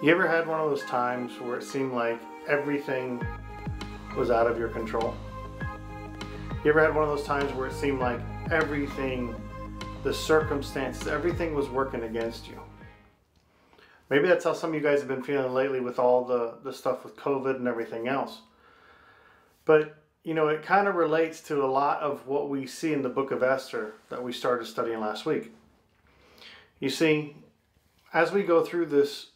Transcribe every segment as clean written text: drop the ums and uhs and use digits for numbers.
You ever had one of those times where it seemed like everything was out of your control? You ever had one of those times where it seemed like everything, the circumstances, everything was working against you? Maybe that's how some of you guys have been feeling lately with all the stuff with COVID and everything else. But, you know, it kind of relates to a lot of what we see in the book of Esther that we started studying last week. You see, as we go through this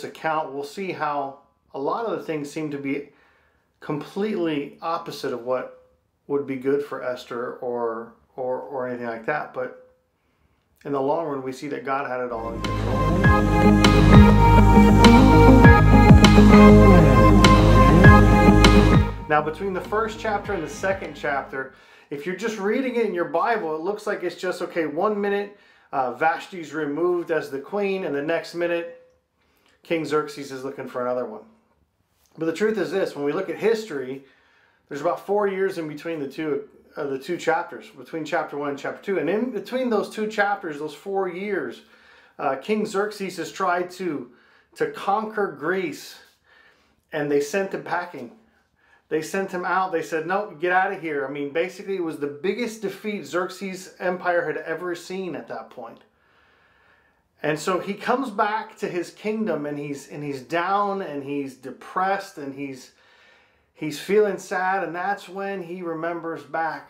account, we'll see how a lot of the things seem to be completely opposite of what would be good for Esther or anything like that. But in the long run, we see that God had it all in control. Now, between the first chapter and the second chapter, if you're just reading it in your Bible, it looks like it's just, okay, 1 minute Vashti's removed as the queen, and the next minute King Xerxes is looking for another one. But the truth is this: when we look at history, there's about 4 years in between the two chapters, between chapter 1 and chapter 2. And in between those two chapters, those 4 years, King Xerxes has tried to conquer Greece, and they sent him packing. They sent him out. They said, no, get out of here. I mean, basically, it was the biggest defeat Xerxes' empire had ever seen at that point. And so he comes back to his kingdom, and he's down, and he's depressed, and he's feeling sad, and that's when he remembers back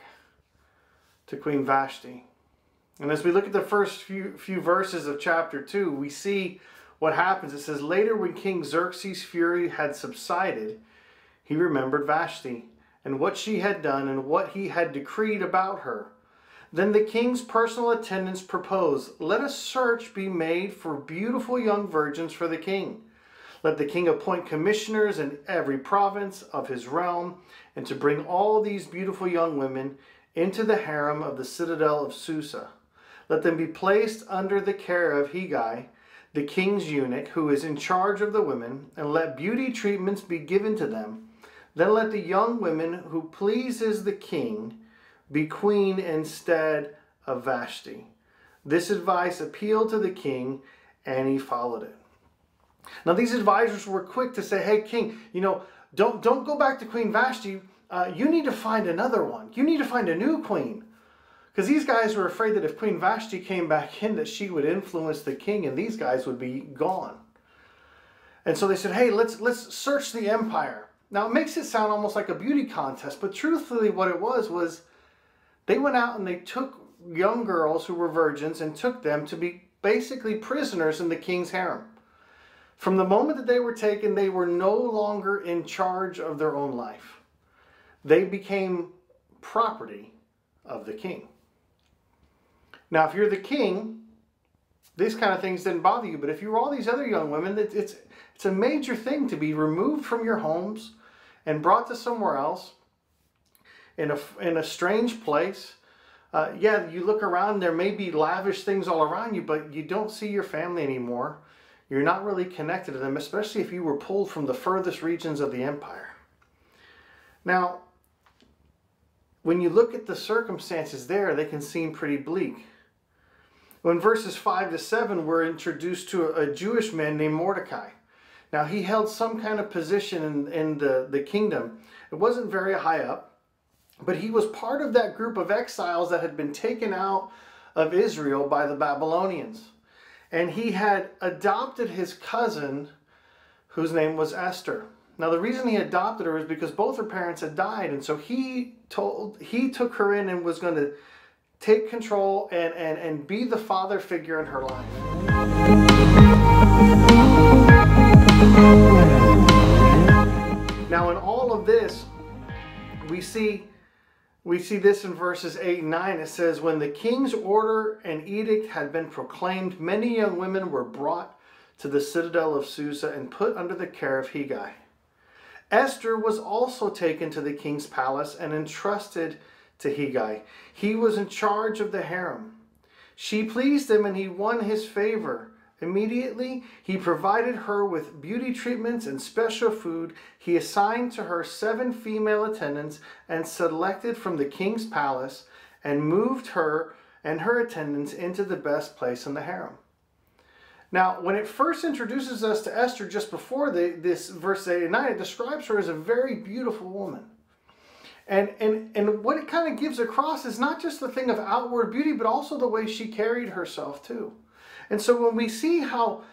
to Queen Vashti. And as we look at the first few verses of chapter 2, we see what happens. It says, later when King Xerxes' fury had subsided, he remembered Vashti and what she had done and what he had decreed about her. Then the king's personal attendants proposed, let a search be made for beautiful young virgins for the king. Let the king appoint commissioners in every province of his realm, and to bring all these beautiful young women into the harem of the citadel of Susa. Let them be placed under the care of Hegai, the king's eunuch, who is in charge of the women, and let beauty treatments be given to them. Then let the young women who pleases the king be queen instead of Vashti. This advice appealed to the king, and he followed it. Now these advisors were quick to say, hey king, you know, don't go back to Queen Vashti. You need to find another one. You need to find a new queen. Because these guys were afraid that if Queen Vashti came back in, that she would influence the king and these guys would be gone. And so they said, hey, let's search the empire. Now, it makes it sound almost like a beauty contest, but truthfully what it was they went out and they took young girls who were virgins and took them to be basically prisoners in the king's harem. From the moment that they were taken, they were no longer in charge of their own life. They became property of the king. Now, if you're the king, these kind of things didn't bother you, but if you were all these other young women, it's a major thing to be removed from your homes and brought to somewhere else in a strange place. Yeah, you look around, there may be lavish things all around you, but you don't see your family anymore. You're not really connected to them, especially if you were pulled from the furthest regions of the empire. Now, when you look at the circumstances there, they can seem pretty bleak. When verses 5 to 7, we're introduced to a Jewish man named Mordecai. Now, he held some kind of position in the kingdom. It wasn't very high up, but he was part of that group of exiles that had been taken out of Israel by the Babylonians. And he had adopted his cousin, whose name was Esther. Now, the reason he adopted her is because both her parents had died, and so he took her in and was going to take control and be the father figure in her life. Now, in all of this, we see this in verses 8 and 9. It says, when the king's order and edict had been proclaimed, many young women were brought to the citadel of Susa and put under the care of Hegai. Esther was also taken to the king's palace and entrusted to Hegai. He was in charge of the harem. She pleased him and he won his favor. Immediately, he provided her with beauty treatments and special food. He assigned to her 7 female attendants and selected from the king's palace and moved her and her attendants into the best place in the harem. Now, when it first introduces us to Esther, just before this verse 89, it describes her as a very beautiful woman. And what it kind of gives across is not just the thing of outward beauty, but also the way she carried herself too. And so when we see how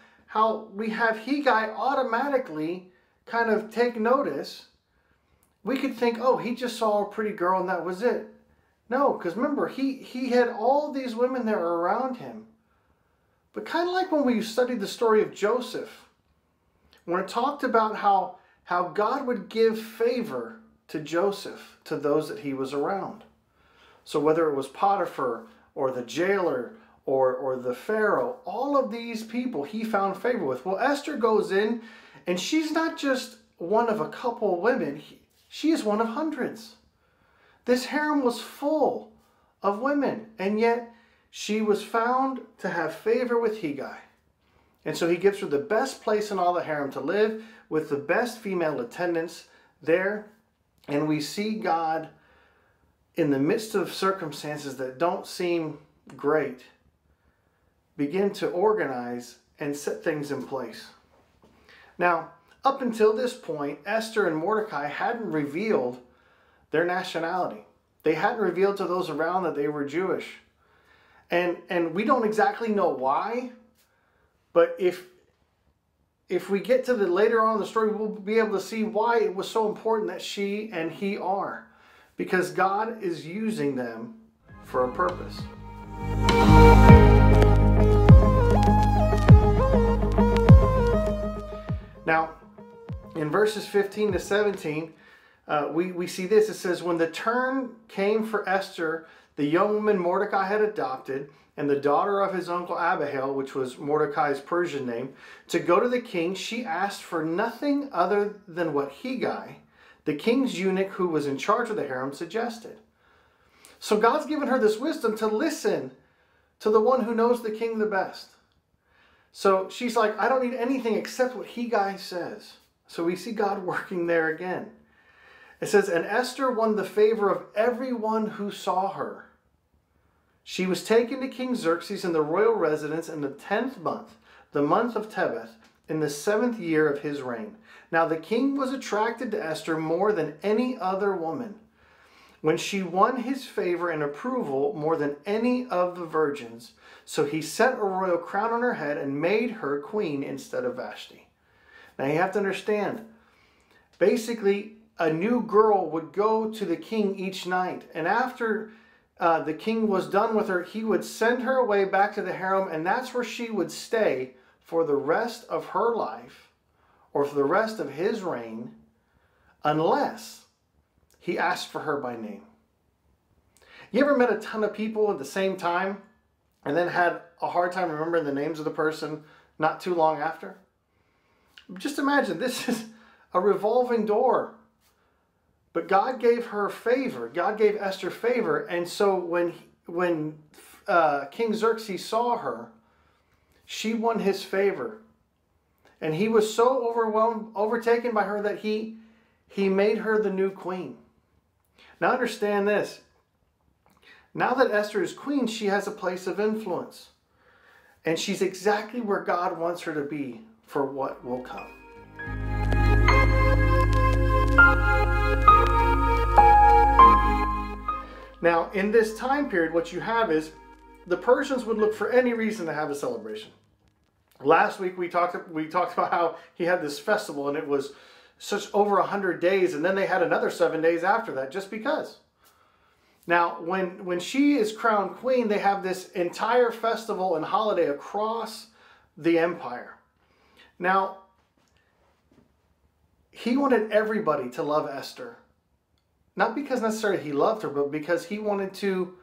we have Hegai automatically kind of take notice, we could think, oh, he just saw a pretty girl and that was it. No, because remember, he had all these women that were around him. But kind of like when we studied the story of Joseph, when it talked about how God would give favor to Joseph, to those that he was around. So whether it was Potiphar or the jailer or the Pharaoh, all of these people he found favor with. Well, Esther goes in and she's not just one of a couple women. She is one of hundreds. This harem was full of women, and yet she was found to have favor with Hegai. And so he gives her the best place in all the harem to live with the best female attendants there. And we see God, in the midst of circumstances that don't seem great, begin to organize and set things in place. Now, up until this point, Esther and Mordecai hadn't revealed their nationality. They hadn't revealed to those around that they were Jewish. And we don't exactly know why, but if we get to the later on in the story, we'll be able to see why it was so important that she and he are. Because God is using them for a purpose. Now, in verses 15 to 17, we see this. It says, when the turn came for Esther, the young woman Mordecai had adopted, and the daughter of his uncle Abihail, which was Mordecai's Persian name, to go to the king, she asked for nothing other than what Hegai, the king's eunuch who was in charge of the harem, suggested. So God's given her this wisdom to listen to the one who knows the king the best. So she's like, I don't need anything except what Hegai says. So we see God working there again. It says, and Esther won the favor of everyone who saw her. She was taken to King Xerxes in the royal residence in the 10th month, the month of Tebeth, in the 7th year of his reign. Now the king was attracted to Esther more than any other woman, when she won his favor and approval more than any of the virgins. So he set a royal crown on her head and made her queen instead of Vashti. Now you have to understand, basically a new girl would go to the king each night, and after the king was done with her, he would send her away back to the harem, and that's where she would stay for the rest of her life or for the rest of his reign, unless he asked for her by name. You ever met a ton of people at the same time and then had a hard time remembering the names of the person not too long after? Just imagine, this is a revolving door. But God gave her favor. God gave Esther favor. And so when King Xerxes saw her, she won his favor. And he was so overtaken by her that he made her the new queen. Now understand this. Now that Esther is queen, she has a place of influence. And she's exactly where God wants her to be for what will come. Now, in this time period, what you have is the Persians would look for any reason to have a celebration. Last week we talked about how he had this festival, and it was such over 100 days, and then they had another 7 days after that, just because. Now, when she is crowned queen, they have this entire festival and holiday across the empire. Now, he wanted everybody to love Esther. Not because necessarily he loved her, but because he wanted to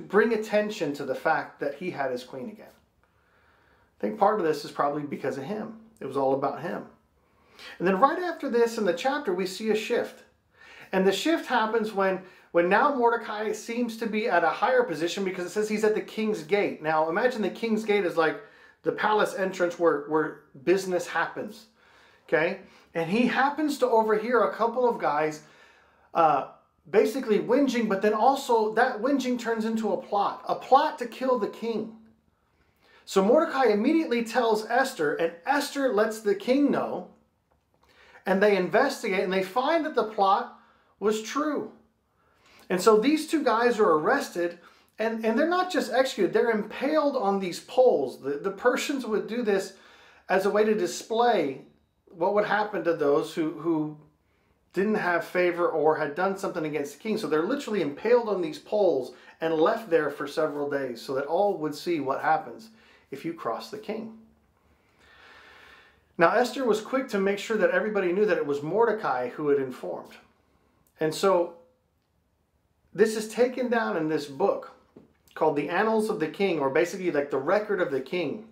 bring attention to the fact that he had his queen again. I think part of this is probably because of him. It was all about him. And then right after this in the chapter, we see a shift. And the shift happens when now Mordecai seems to be at a higher position, because it says he's at the king's gate. Now imagine the king's gate is like the palace entrance where business happens. Okay? And he happens to overhear a couple of guys basically whinging, but then also that whinging turns into a plot to kill the king. So Mordecai immediately tells Esther, and Esther lets the king know, and they investigate, and they find that the plot was true. And so these two guys are arrested, and they're not just executed, they're impaled on these poles. The Persians would do this as a way to display what would happen to those who didn't have favor or had done something against the king. So they're literally impaled on these poles and left there for several days so that all would see what happens if you cross the king. Now Esther was quick to make sure that everybody knew that it was Mordecai who had informed. And so this is taken down in this book called the Annals of the King, or basically like the record of the king.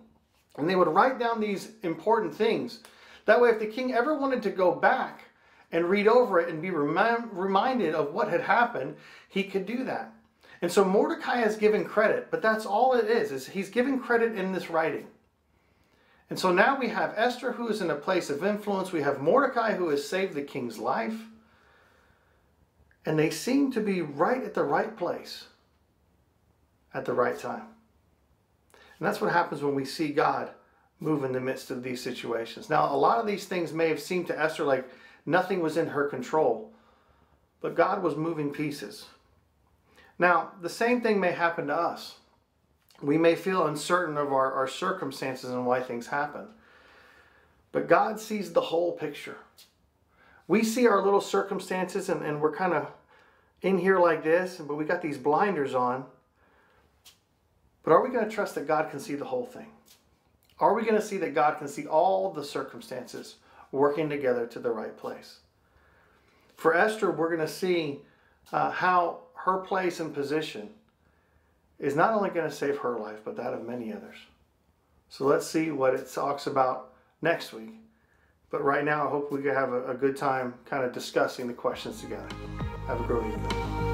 And they would write down these important things. That way if the king ever wanted to go back and read over it and be reminded of what had happened, he could do that. And so Mordecai is given credit, but that's all it is he's given credit in this writing. And so now we have Esther, who is in a place of influence. We have Mordecai, who has saved the king's life. And they seem to be right at the right place at the right time. And that's what happens when we see God move in the midst of these situations. Now, a lot of these things may have seemed to Esther like nothing was in her control, but God was moving pieces. Now, the same thing may happen to us. We may feel uncertain of our circumstances and why things happen. But God sees the whole picture. We see our little circumstances and we're kind of in here like this, but we got these blinders on. But are we going to trust that God can see the whole thing? Are we going to see that God can see all the circumstances working together to the right place? For Esther, we're going to see how her place and position is not only going to save her life, but that of many others. So let's see what it talks about next week. But right now, I hope we can have a good time kind of discussing the questions together. Have a great evening.